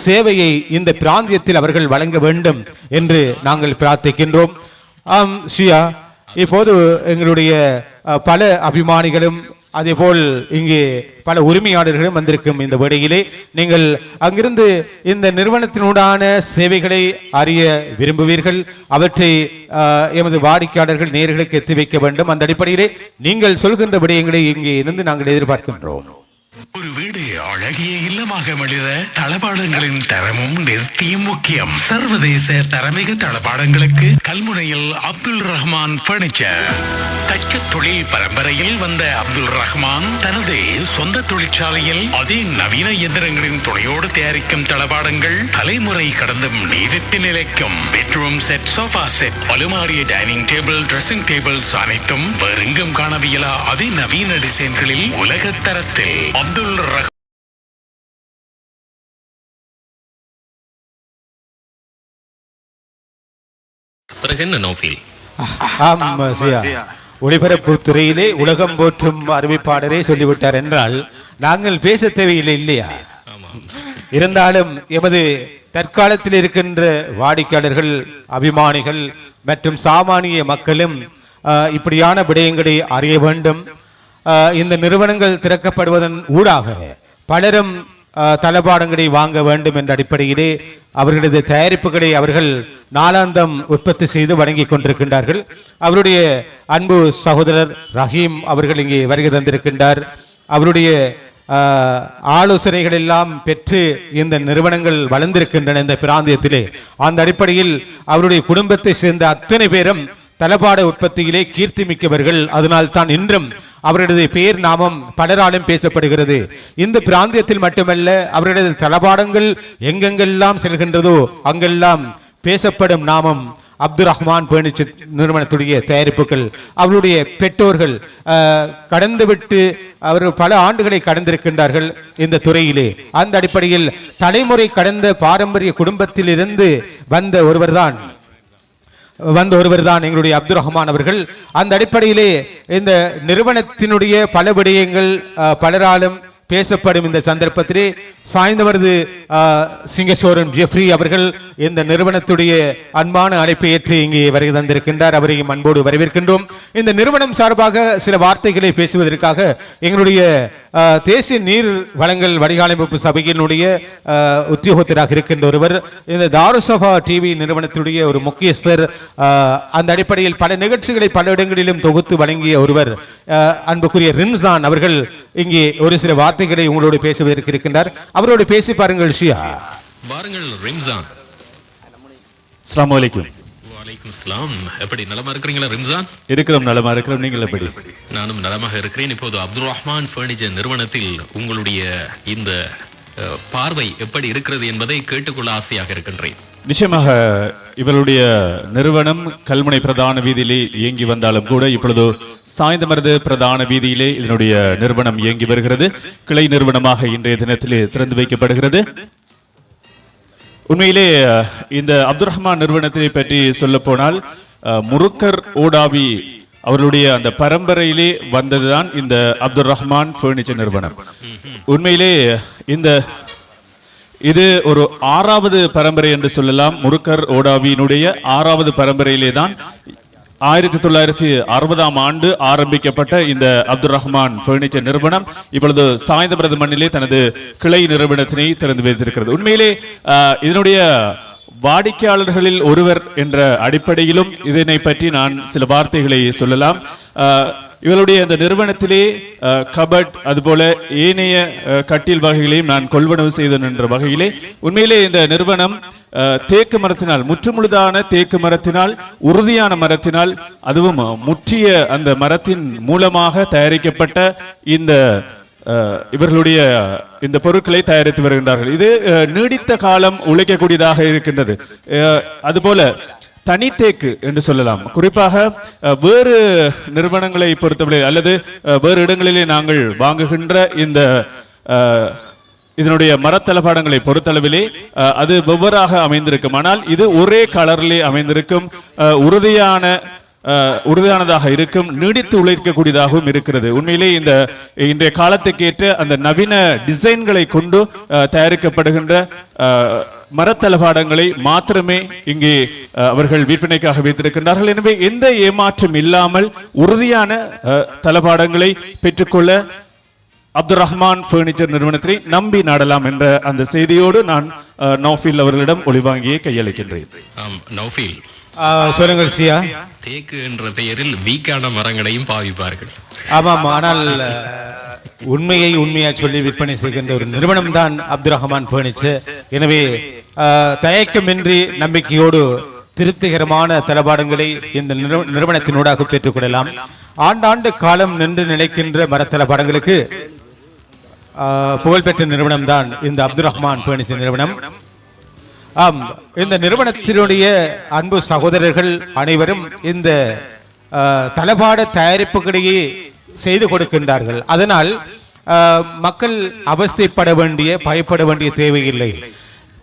சேவையை இந்த பிராந்தியத்தில் அவர்கள் வழங்க வேண்டும் என்று நாங்கள் பிரார்த்திக்கின்றோம். ஷியா, இப்போது எங்களுடைய பல அபிமானிகளும் அதேபோல் இங்கே பல உரிமையாளர்களும் வந்திருக்கும் இந்த வேளையிலே நீங்கள் அங்கிருந்து இந்த நிறுவனத்தினூடான சேவைகளை அறிய விரும்புவீர்கள். அவற்றை எமது வாடிக்கையாளர்கள் நேயர்களுக்கு எத்தி வைக்க வேண்டும். அந்த அடிப்படையிலே நீங்கள் சொல்கின்ற விடயங்களை இங்கே இருந்து நாங்கள் எதிர்பார்க்கின்றோம். ஒரு வீடு அழகிய இல்லமாக மனித தளபாடங்களின் தரமும் நிறுத்தியும் முக்கியம். சர்வதேச தரமிகு தளபாடங்களுக்கு கல்முனையில் அப்துல் ரஹ்மான் பர்னிச்சர். தச்ச தொழில் பரம்பரையில் வந்த அப்துல் ரஹ்மான் தனது சொந்த தொழிற்சாலையில் அதிநவீன இயந்திரங்களின் துணையோடு தயாரிக்கும் தளபாடங்கள் தலைமுறை கடந்தும் நீடித்து நிலைக்கும். பெட்ரூம் செட், சோஃபா செட், அலுமாரிய டைனிங் டேபிள், ட்ரெஸ்ஸிங் டேபிள்ஸ் அனைத்தும் வேறெங்கும் காணவியலா அதிநவீன டிசைன்களில் உலக தரத்தில் அப்துல் ரஹ்மான். பிறகு என்ன நோஃபில்? ஒளிபரப்பு துறையிலே உலகம் போற்றும் அறிவிப்பாளரே சொல்லிவிட்டார் என்றால் நாங்கள் பேச தேவையில்லை இல்லையா? இருந்தாலும் எமது தற்காலத்தில் இருக்கின்ற வாடிக்கையாளர்கள், அபிமானிகள் மற்றும் சாமானிய மக்களும் இப்படியான விடயங்களை அறிய வேண்டும். இந்த நிறுவனங்கள் திறக்கப்படுவதன் ஊடாக பலரும் தளபாடங்களை வாங்க வேண்டும் என்ற அடிப்படையிலே அவர்களது தயாரிப்புகளை அவர்கள் நாளாந்தம் உற்பத்தி செய்து வழங்கி கொண்டிருக்கின்றார்கள். அவருடைய அன்பு சகோதரர் ரஹீம் அவர்கள் இங்கே வருகை தந்திருக்கின்றார். அவருடைய ஆலோசனைகள் எல்லாம் பெற்று இந்த நிறுவனங்கள் வளர்ந்திருக்கின்றன இந்த பிராந்தியத்திலே. அந்த அடிப்படையில் அவருடைய குடும்பத்தை சேர்ந்த அத்தனை பேரும் தளபாட உற்பத்தியிலே கீர்த்தி மிக்கவர்கள். அதனால் தான் இன்றும் அவர்களது பெயர் நாமம் பலராலும் பேசப்படுகிறது. இந்த பிராந்தியத்தில் மட்டுமல்ல, அவர்களது தளபாடங்கள் எங்கெங்கெல்லாம் செல்கின்றதோ அங்கெல்லாம் பேசப்படும் நாமம் அப்துல் ரஹ்மான் பர்னிச்சர் நிறுவனத்துடைய தயாரிப்புகள். அவருடைய பெற்றோர்கள் கடந்துவிட்டு அவர்கள் பல ஆண்டுகளை கடந்திருக்கின்றார்கள் இந்த துறையிலே. அந்த அடிப்படையில் தலைமுறை கடந்த பாரம்பரிய குடும்பத்தில் இருந்து வந்த ஒருவர் தான் எங்களுடைய அப்துல் ரஹ்மான் அவர்கள். அந்த அடிப்படையிலே இந்த நிறுவனத்தினுடைய பல விடயங்கள் பலராலும் பேசப்படும் இந்த சந்தர்ப்பத்திலே சாய்ந்தவரது சிங்கசோரன் ஜெஃப்ரி அவர்கள் இந்த நிறுவனத்துடைய அன்பான அழைப்பை ஏற்று இங்கே வருகை தந்திருக்கின்றார். அவரையும் அன்போடு வரவேற்கின்றோம். இந்த நிறுவனம் சார்பாக சில வார்த்தைகளை பேசுவதற்காக எங்களுடைய தேசிய நீர் வளங்கள் வடிகாலமைப்பு சபையினுடைய உத்தியோகத்தராக இருக்கின்ற ஒருவர், இந்த தாருசபா டிவி நிறுவனத்துடைய ஒரு முக்கியஸ்தர், அந்த அடிப்படையில் பல நிகழ்ச்சிகளை பல இடங்களிலும் தொகுத்து வழங்கிய ஒருவர், அன்புக்குரிய ரிம்சான் அவர்கள் இங்கே ஒரு சில வார்த்தைகளை உங்களோடு பேசுவதற்கு இருக்கின்றார். அவரோடு பேசி பாருங்கள். ஷியா, பாருங்கள் ரிம்சான். அஸ்ஸலாமு அலைக்கும். வலைக்கும் ஸலாம். எப்படி நலமா இருக்கிறீங்களா ரிம்சான்? இருக்கிறோம், நலமா இருக்கிறோம். நீங்கள் எப்படி? நானும் நலமாக இருக்கிறேன். இப்போது அப்துல் ரஹ்மான் பர்னிச்சர் நிறுவனத்தில் உங்களுடைய இந்த பார்வை எப்படி இருக்கிறது என்பதை கேட்டுக்கொள்ள ஆசையாக இருக்கின்றேன். நிச்சயமாக இவருடைய நிறுவனம் கல்முனை பிரதான வீதியிலே இயங்கி வந்தாலும் கூட இப்பொழுது சாய்ந்தமருது பிரதான வீதியிலே இதனுடைய நிறுவனம் இயங்கி வருகிறது. கிளை நிறுவனமாக இன்றைய தினத்திலே திறந்து வைக்கப்படுகிறது. உண்மையிலே இந்த அப்துல் ரஹ்மான் நிறுவனத்தை பற்றி சொல்ல போனால் முருக்கர் ஓடாவி அவர்களுடைய அந்த பரம்பரையிலே வந்ததுதான் இந்த அப்துல் ரஹ்மான் பர்னிச்சர் நிறுவனம். உண்மையிலே இது ஒரு 6வது பரம்பரை என்று சொல்லலாம். முருக்கர் ஓடாவியினுடைய 6வது பரம்பரையிலே தான் 1960ஆம் ஆண்டு ஆரம்பிக்கப்பட்ட இந்த அப்துல் ரஹ்மான் பர்னிச்சர் நிறுவனம் இப்பொழுது சாய்ந்தமருது மண்ணிலே தனது கிளை நிறுவனத்தினை திறந்து வைத்திருக்கிறது. உண்மையிலே இதனுடைய வாடிக்கையாளர்களில் ஒருவர் என்ற அடிப்படையிலும் இதனை பற்றி நான் சில வார்த்தைகளை சொல்லலாம். இவருடைய இந்த நிறுவனத்திலே கபட் அதுபோல ஏனைய கட்டில் வகைகளையும் நான் கொள்வனவு செய்தேன் என்ற வகையிலே உண்மையிலே இந்த நிறுவனம் தேக்கு மரத்தினால், முற்றுமுழுதான தேக்கு மரத்தினால், உறுதியான மரத்தினால், அதுவும் முற்றிய அந்த மரத்தின் மூலமாக தயாரிக்கப்பட்ட இந்த இவர்களுடைய இந்த பொருட்களை தயாரித்து வருகின்றார்கள். இது நீடித்த காலம் உழைக்கக்கூடியதாக இருக்கின்றது. அதுபோல தனித்தேக்கு என்று சொல்லலாம். குறிப்பாக வேறு நிறுவனங்களை பொறுத்தவரை அல்லது வேறு இடங்களிலே நாங்கள் வாங்குகின்ற இதனுடைய மரத்தளபாடங்களை பொறுத்தளவிலே அது வெவ்வேறாக அமைந்திருக்கும். ஆனால் இது ஒரே கலரிலே அமைந்திருக்கும். உறுதியானதாக இருக்கும், நீடித்து உழைக்கக்கூடியதாகவும் இருக்கிறது. உண்மையிலே இன்றைய காலத்துக்கேற்ற அந்த நவீன டிசைன்களை கொண்டு தயாரிக்கப்படுகின்ற மரத்தளபாடங்களை மாத்திரமே இங்கே அவர்கள் விற்பனைக்காக வைத்திருக்கின்றார்கள். எனவே எந்த ஏமாற்றம் இல்லாமல் உறுதியான தளபாடங்களை பெற்றுக்கொள்ள அப்துல் ரஹ்மான் பர்னிச்சர் நிறுவனத்தை நம்பி நாடலாம் என்ற அந்த செய்தியோடு நான் நௌஃபில் அவர்களிடம் ஒளிவாங்கியை கையளிக்கின்றேன். நௌஃபில், சொல்லுங்கள் சியா. தேக்கு என்ற பெயரில் வீக்கான மரங்களையும் பாவிப்பார்கள். ஆமாம், ஆனால் உண்மையா சொல்லி விற்பனை செய்கின்ற ஒரு நிறுவனம் தான் அப்துல் ரஹ்மான் பர்னிச்சர். எனவே தயக்கமின்றி நம்பிக்கையோடு திருப்திகரமான தளபாடங்களை இந்த நிறுவனத்தினூடாக பெற்றுக்கொள்ளலாம். ஆண்டாண்டு காலம் நின்று நிலைக்கின்ற மரத்தளபாடங்களுக்கு புகழ்பெற்ற நிறுவனம் தான் இந்த அப்துல் ரஹ்மான் பர்னிச்சர் நிறுவனம். ஆம், இந்த நிறுவனத்தினுடைய அன்பு சகோதரர்கள் அனைவரும் இந்த தளபாட தயாரிப்புகளையே செய்து கொடுக்கின்றார்கள். அதனால் மக்கள் அவஸ்தைப்பட வேண்டிய பயப்பட வேண்டிய தேவையில்லை.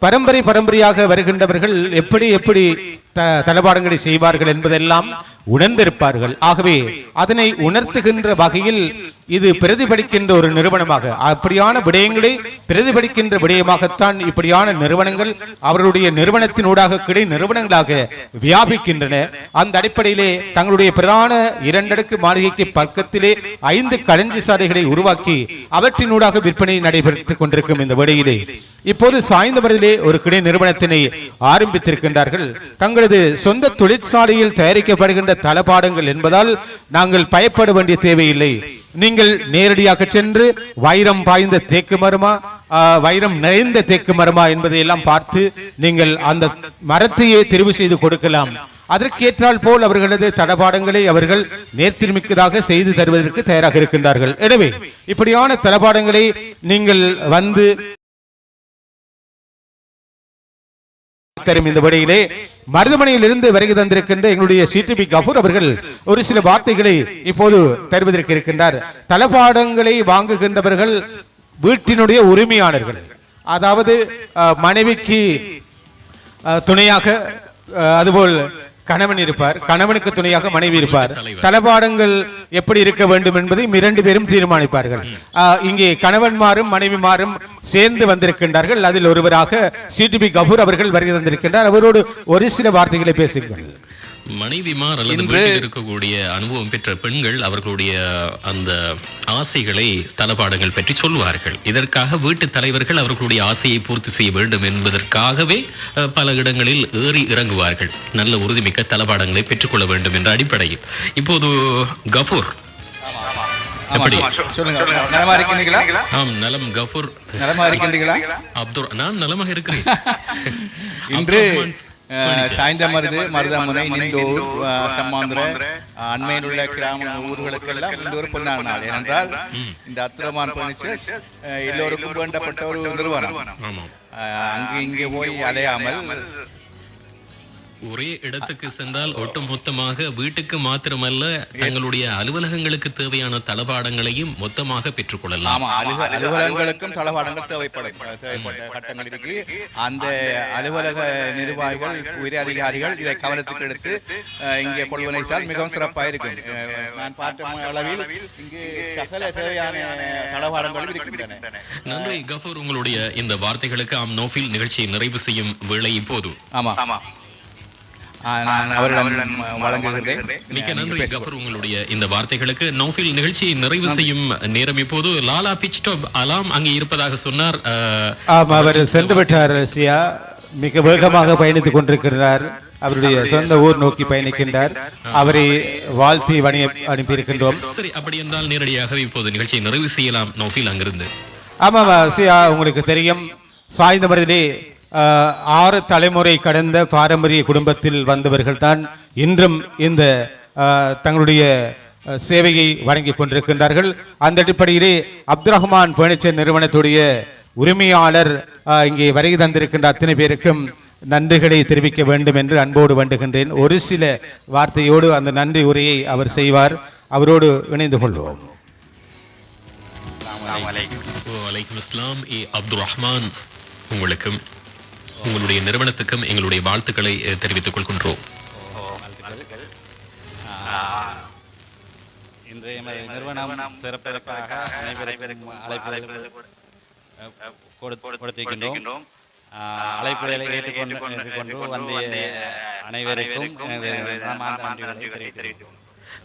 பரம்பரையாக வருகின்றவர்கள் எப்படி தளபாடங்களை செய்வார்கள் என்பதெல்லாம் உணர்ந்திருப்பார்கள். ஆகவே அதனை உணர்த்துகின்ற வகையில் இது பிரதிபலிக்கின்ற ஒரு நிறுவனமாக, அப்படியான விடயங்களை பிரதிபலிக்கின்ற விடயமாகத்தான் இப்படியான நிறுவனங்கள் அவர்களுடைய நிறுவனத்தினூடாக கிடை நிறுவனங்களாக வியாபிக்கின்றன. அந்த அடிப்படையிலே தங்களுடைய பிரதான 2 அடுக்கு மாளிகைக்கு பக்கத்திலே 5 களஞ்சி சாலைகளை உருவாக்கி அவற்றினூடாக விற்பனை நடைபெற்றுக் கொண்டிருக்கும் இந்த வேளையிலே இப்போது சாய்ந்தமரத்திலே ஒரு கிடை நிறுவனத்தினை ஆரம்பித்திருக்கின்றார்கள். தங்களது சொந்த தொழிற்சாலையில் தயாரிக்கப்படுகின்ற தளபாடங்கள் என்பதால் நாங்கள் பயப்பட வேண்டிய தேவையில்லை. நீங்கள் நேரடியாக சென்று வைரம் பாய்ந்த தேக்கு மரமா, வைரம் நிறைந்த தேக்கு மரமா என்பதை எல்லாம் பார்த்து நீங்கள் அந்த மரத்தையே தெரிவு செய்து கொடுக்கலாம். அதற்கேற்றால் போல் அவர்களது தளபாடங்களை அவர்கள் நேர்த்திமிக்கதாக செய்து தருவதற்கு தயாராக இருக்கின்றார்கள். எனவே இப்படியான தளபாடங்களை நீங்கள் வந்து தரும் இந்த வழியிலே மருதமனையில் இருந்து வருகை தந்திருக்கின்ற எங்களுடைய சிடிபி கஃபூர் அவர்கள் ஒரு சில வார்த்தைகளை இப்போது தருவதற்கு இருக்கின்றார். தளபாடங்களை வாங்குகின்றவர்கள் வீட்டினுடைய உரிமையாளர்கள், அதாவது மனைவிக்கு துணையாக அதுபோல் கணவன் இருப்பார், கணவனுக்கு துணையாக மனைவி இருப்பார். தளபாடங்கள் எப்படி இருக்க வேண்டும் என்பதை 2 பேரும் தீர்மானிப்பார்கள். இங்கே கணவன்மாரும் மனைவிமாரும் சேர்ந்து வந்திருக்கின்றார்கள். அதில் ஒருவராக சிடிபி கஃபூர் அவர்கள் வருகை தந்திருக்கின்றார். அவரோடு ஒரு சில வார்த்தைகளை பேசுங்கள். மனைவிமார் அல்லது வீட்டில் இருக்கக்கூடிய அனுபவம் பெற்ற பெண்கள் அவர்களுடைய அந்த ஆசைகளை தளபாடங்கள் பற்றி சொல்வார்கள். இதற்காக வீட்டு தலைவர்கள் அவர்களுடைய ஆசையை பூர்த்தி செய்ய வேண்டும் என்பதற்காகவே பல இடங்களில் ஏறி இறங்குவார்கள். நல்ல உறுதிமிக்க தளபாடங்களை பெற்றுக்கொள்ள வேண்டும் என்ற அடிப்படையில். இப்போது கஃபூர் எப்படி நலமா இருக்கின்றீர்களா? ஆம், நலம் கஃபூர். நலமா இருக்கின்றீர்களா? அப்துல், நான் நலமாக இருக்கிறேன். இன்று சாய்ந்தமருது, மருதமுனை, நிந்தூர், சம்மாந்திர அண்மையில் உள்ள கிராம ஊர்களுக்கெல்லாம் இன்று ஒரு பொன்னான நாள். ஏனென்றால் இந்த அப்துல் ரஹ்மான் பர்னிச்சர் எல்லோருக்கும் வேண்டப்பட்ட ஒரு நிறுவனம். அங்கு இங்கே போய் அலையாமல் ஒரே இடத்துக்கு சென்றால் ஒட்டுமொத்தமாக வீட்டுக்கு மாத்திரமல்ல தங்களுடைய அலுவலகங்களுக்கு தேவையான தளபாடங்களையும் மொத்தமாக பெற்றுக்கொள்ளலாம். அலுவலகங்களுக்கும் தளபாடங்கள் தேவைப்பட்ட கட்டங்கள் இருக்கு. அந்த அலுவலக நிர்வாகிகள், உயர் அதிகாரிகள் இதை கவனத்துக்கு எடுத்து இங்கே கொள்வனை செய்தால் மிகவும் சிறப்பாக இருக்கும். நான் பார்த்த அளவில் இங்கு சகல தேவையான தளபாடங்களும் இருக்கின்றன. நன்றி கஃபூர், உங்களுடைய இந்த வார்த்தைகளுக்கு ஆம் நௌஃபில் நிகழ்ச்சியை நிறைவு செய்யும் வேளை இப்போது. ஆமா, நான் அவரிடம் வழங்குகிறேன். மிக்க நன்றி கஃபூர், உங்களுடைய இந்த வார்த்தைகளுக்கு. நௌஃபில் நிகழ்ச்சியை நிறைவு செய்யும் நேரம் இப்போது. லாலா பிச்டாப் அலாம் அங்கே இருப்பதாக சொன்னார். அவர் சென்று விட்டார். சியா மிக வேகமாக பயணித்துக் கொண்டிருக்கிறார். அவருடைய சொந்த ஊர் நோக்கி பயணிக்கின்றார். அவரை வாழ்த்தி அனுப்பியிருக்கின்றோம். சரி, அப்படி என்றால் நேரடியாக இப்போது நிகழ்ச்சியை நிறைவு செய்யலாம் நௌஃபில் அங்கிருந்து. ஆமாம் சியா, உங்களுக்கு தெரியும் சாய்ந்தமரத்திலே 6 தலைமுறை கடந்த பாரம்பரிய குடும்பத்தில் வந்தவர்கள் தான் இன்றும் இந்த தங்களுடைய சேவையை வழங்கி கொண்டிருக்கின்றார்கள். அந்த அடிப்படையிலே அப்துல் ரஹ்மான் பர்னிச்சர் நிறுவனத்துடைய உரிமையாளர் இங்கே வருகை தந்திருக்கின்ற அத்தனை பேருக்கும் நன்றிகளை தெரிவிக்க வேண்டும் என்று அன்போடு வேண்டுகின்றேன். ஒரு சில வார்த்தையோடு அந்த நன்றி உரையை அவர் செய்வார். அவரோடு இணைந்து கொள்வோம். வலைக்கும் அஸ்ஸலாம். அப்துல் ரஹ்மான், உங்களுக்கும் உங்களுடைய நிறுவனத்துக்கும் எங்களுடைய வாழ்த்துக்களை தெரிவித்துக் கொள்கின்றோம். இன்றைய நிறுவனம் திறப்பதற்காக அனைவருக்கும் அழைப்புதல் கொடுத்திருக்கின்றோம். அழைப்புதலை ஏற்றுக்கொண்டு வந்த அனைவருக்கும்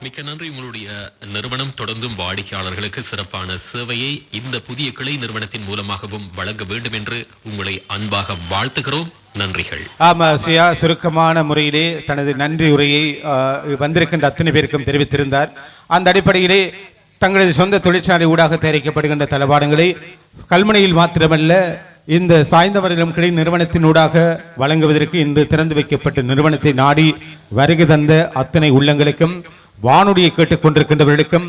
மிக்க நன்றி. உங்களுடைய நிறுவனம் தொடர்ந்தும் வாடிக்கையாளர்களுக்கு சிறப்பான சேவையை இந்த புதிய கிளை நிறுவனத்தின் மூலமாகவும் வழங்க வேண்டும் என்று உங்களை அன்பாக வாழ்த்துகிறோம். நன்றிகள். சியா சுருக்கமான முறையிலே தனது நன்றி உரையை வந்திருக்கின்ற அத்தனை பேருக்கும் தெரிவித்திருந்தார். அந்த அடிப்படையிலே தங்களது சொந்த தொழிற்சாலை ஊடாக தயாரிக்கப்படுகின்ற தளபாடங்களை கல்முனையில் மாத்திரமல்ல இந்த சாய்ந்தமரிலும் கிளை நிறுவனத்தின் ஊடாக வழங்குவதற்கு இன்று திறந்து வைக்கப்பட்ட நிறுவனத்தை நாடி வருகை தந்த அத்தனை உள்ளங்களுக்கும், வானொலியை கேட்டுக்கொண்டிருக்கின்றவர்களுக்கும்,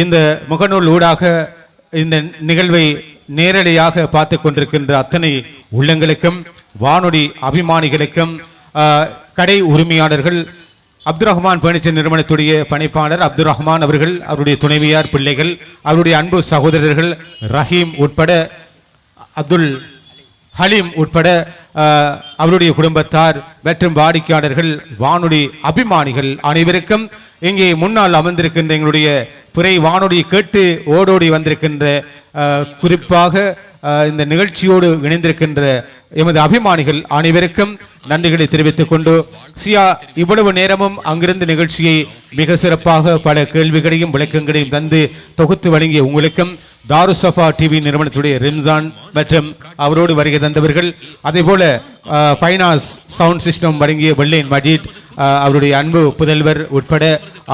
இந்த முகநூல் ஊடாக இந்த நிகழ்வை நேரடியாக பார்த்து கொண்டிருக்கின்ற அத்தனை உள்ளங்களுக்கும், வானொலி அபிமானிகளுக்கும், கடை உரிமையாளர்கள், அப்துல் ரஹ்மான் பர்னிச்சர் நிறுவனத்துடைய பணிப்பாளர் அப்துல் ரஹ்மான் அவர்கள், அவருடைய துணைவியார், பிள்ளைகள், அவருடைய அன்பு சகோதரர்கள் ரஹீம் உட்பட, அப்துல் ஹலீம் உட்பட அவருடைய குடும்பத்தார் மற்றும் வாடிக்கையாளர்கள், வானொலி அபிமானிகள் அனைவருக்கும், இங்கே முன்னால் அமர்ந்திருக்கின்ற எங்களுடைய பிறை வானொலியை கேட்டு ஓடோடி வந்திருக்கின்ற குறிப்பாக இந்த நிகழ்ச்சியோடு இணைந்திருக்கின்ற எமது அபிமானிகள் அனைவருக்கும் நன்றிகளை தெரிவித்துக் கொண்டு, சியா இவ்வளவு நேரமும் அங்கிருந்து நிகழ்ச்சியை மிக சிறப்பாக பல கேள்விகளையும் விளக்கங்களையும் தந்து தொகுத்து வழங்கிய உங்களுக்கும், தாருசஃபா டிவி நிறுவனத்துடைய ரிம்சான் மற்றும் அவரோடு வருகை தந்தவர்கள், அதேபோல ஃபைனாஸ் சவுண்ட் சிஸ்டம் வழங்கிய வெள்ளையன் மஜீத், அவருடைய அன்பு புதல்வர் உட்பட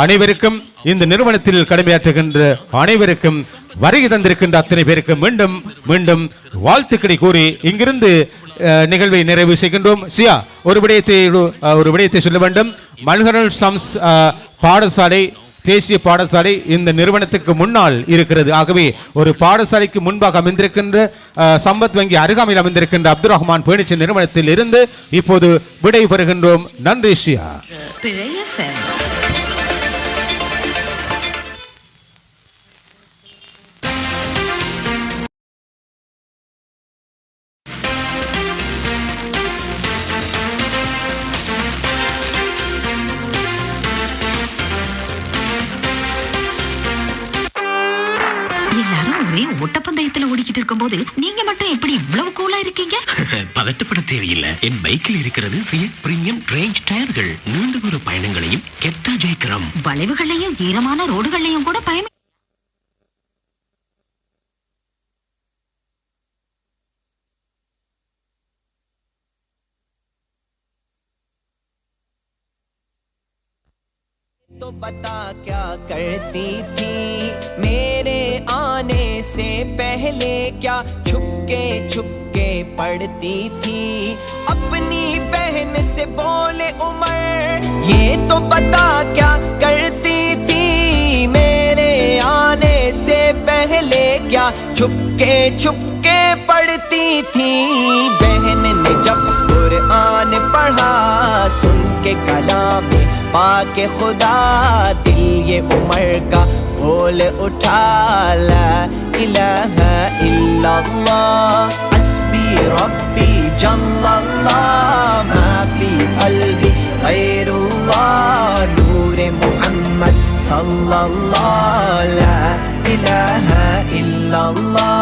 அனைவருக்கும், இந்த நிறுவனத்தில் கடமையாற்றுகின்ற அனைவருக்கும், வருகை தந்திருக்கின்ற அத்தனை பேருக்கு மீண்டும் மீண்டும் வாழ்த்துக்களை கூறி இங்கிருந்து நிகழ்வை நிறைவு செய்கின்றோம். சியா, ஒரு விடயத்தை சொல்ல வேண்டும். மல்ஹரல் சம்ஸ் பாடசாலை, தேசிய பாடசாலை இந்த நிறுவனத்துக்கு முன்னால் இருக்கிறது. ஆகவே ஒரு பாடசாலைக்கு முன்பாக அமைந்திருக்கின்ற சம்பத் வங்கி அருகாமையில் அமைந்திருக்கின்ற அப்துல் ரஹ்மான் பர்னிச்சர் நிறுவனத்தில் இருந்து இப்போது விடை பெறுகின்றோம். நன்றி சியா. ஒட்டப்பந்தயத்துல ஓடிக்கிட்டு இருக்கும் போது நீங்க மட்டும் எப்படி இவ்வளவு கூலா இருக்கீங்க? பதட்டப்பட தேவையில்லை. என் பைக்கில் இருக்கிறது சியட் பிரீமியம் ரேஞ்ச் டயர்கள். நீண்ட தூர பயணங்களையும் கெத்தா ஜெயிக்கிறோம். வளைவுகளையும் ஈரமான ரோடுகளையும் கூட பயணம். तो बता क्या करती थी मेरे आने से पहले, क्या छुपके पढ़ती थी अपनी बहन से बोले उमर। ये तो बता क्या करती थी मेरे आने से पहले, क्या छुपके पढ़ती थी। बहन ने जब कुरान पढ़ा सुन के कलाम पाके खुदा, दिल ये उमर का बोल उठा ला इलाहा इल्लल्लाह हस्बी रब्बी जल्लल्लाह मा फी क़ल्बी गैरुल्लाह नूर मुहम्मद सल्लल्लाह ला इलाहा इल्लल्लाह।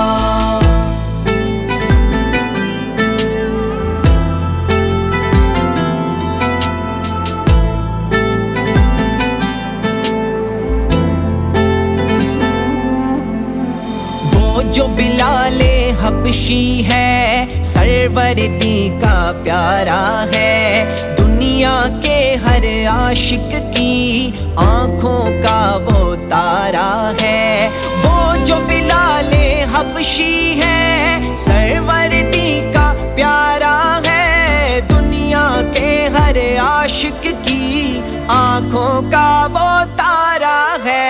जो बिलाले हबशी है सरवर दी का प्यारा है, दुनिया के हर आशिक की आंखों का वो तारा है। वो जो बिलाले हबशी है सरवर दी का प्यारा है, दुनिया के हर आशिक की आंखों का वो तारा है।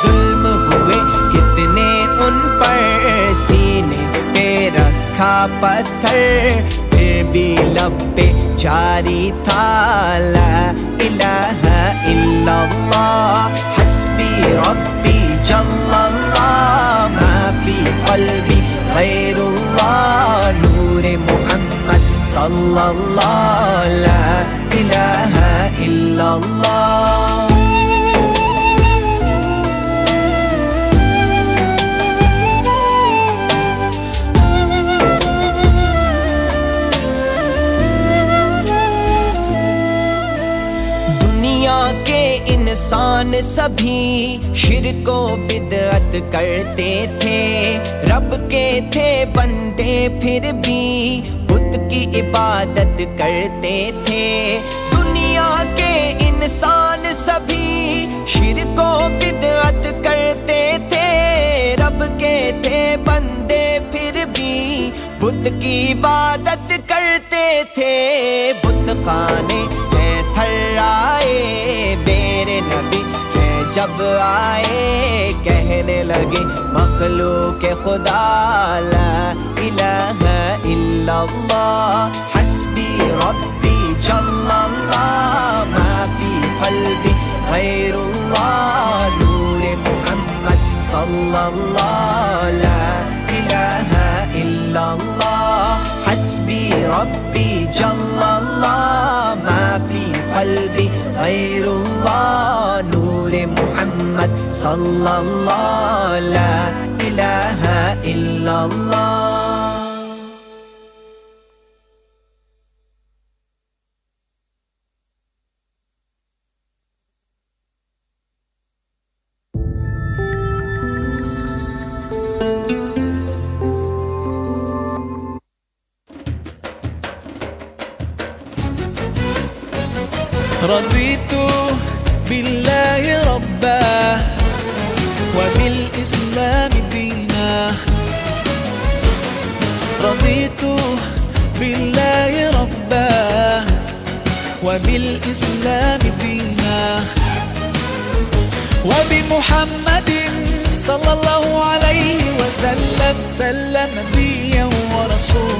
जुल्म हुए कितने उन पर सीने पे रखा पत्थर, फिर भी लब पे जारी था ला इलाहा इल्लल्लाह हस्बी रब्बी जल्लल्लाह मा फी قلبي غير الله نور محمد صلى الله لا إله إلا الله انسان سبھی شرک و بدعت کرتے تھے رب کے تھے بندے پھر بھی بت کی عبادت کرتے تھے دنیا کے انسان سبھی شرک و بدعت کرتے تھے رب کے تھے بندے پھر بھی بت کی عبادت کرتے تھے بت خانے میں تھرائے میرے نبی میں جب آئے کہنے لگے مخلوق خدا لا الہ الا اللہ حسبی ربی جل اللہ ما فی قلبی غیر اللہ نور محمد صلی اللہ لا الہ الا اللہ حسبی ربی جل اللہ ما فی قلبی غیر اللہ نور محمد صلی اللہ لا الہ الا اللہ رضيت بالله ربا وبالإسلام دينا رضيت بالله ربا وبالإسلام دينا وبمحمد صلى الله عليه وسلم سلم نبيا ورسولا